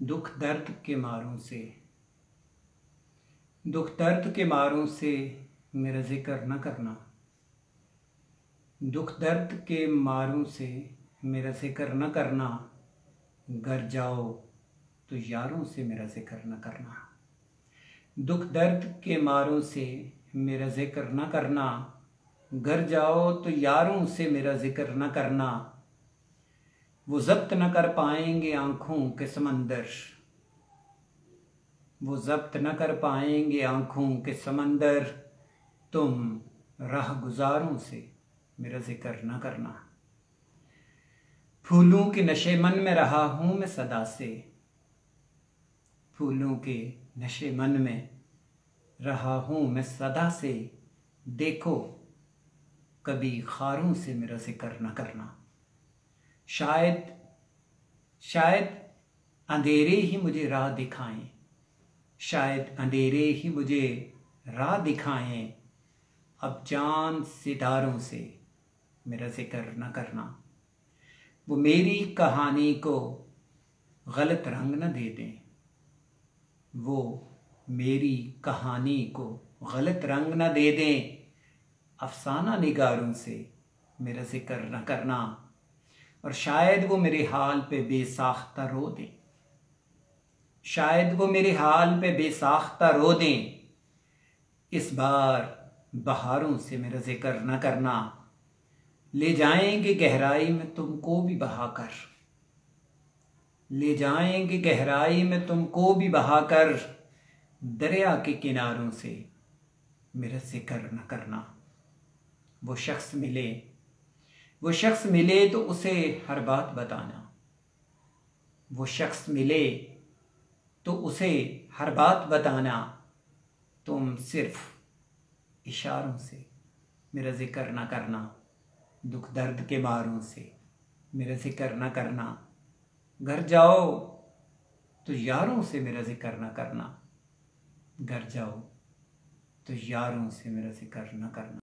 दुख दर्द के मारों से, दुख दर्द के मारों से मेरा जिक्र न करना। दुख दर्द के मारों से मेरा जिक्र न करना। घर जाओ तो यारों से मेरा जिक्र न करना। दुख दर्द के मारों से मेरा जिक्र न करना। घर जाओ तो यारों से मेरा जिक्र न करना। वो ज़ब्त न कर पाएंगे आँखों के समंदर, वो ज़ब्त न कर पाएंगे आँखों के समंदर। तुम राह गुजारों से मेरा जिक्र न करना। फूलों के नशे मन में रहा हूँ मैं सदा से, फूलों के नशे मन में रहा हूँ मैं सदा से। देखो कभी खारों से मेरा जिक्र न करना। शायद अंधेरे ही मुझे राह दिखाएं, शायद अंधेरे ही मुझे राह दिखाएं। अब चांद सितारों से मेरा जिक्र न करना। वो मेरी कहानी को गलत रंग न दे दें, वो मेरी कहानी को गलत रंग न दे दें। अफसाना निगारों से मेरा जिक्र न करना। और शायद वो मेरे हाल पे बेसाख्ता रो दें, शायद वो मेरे हाल पे बेसाख्ता रो दें। इस बार बहारों से मेरा जिक्र न करना। ले जाएंगे गहराई में तुमको भी बहाकर, ले जाएंगे गहराई में तुमको भी बहाकर। दरिया के किनारों से मेरा जिक्र न करना। वो शख्स मिले, वो शख्स मिले तो उसे हर बात बताना। वो शख्स मिले तो उसे हर बात बताना। तुम सिर्फ इशारों से मेरा जिक्र न करना। दुख दर्द के मारों से मेरा जिक्र न करना। घर जाओ तो यारों से मेरा जिक्र न करना। घर जाओ तो यारों से मेरा जिक्र न करना।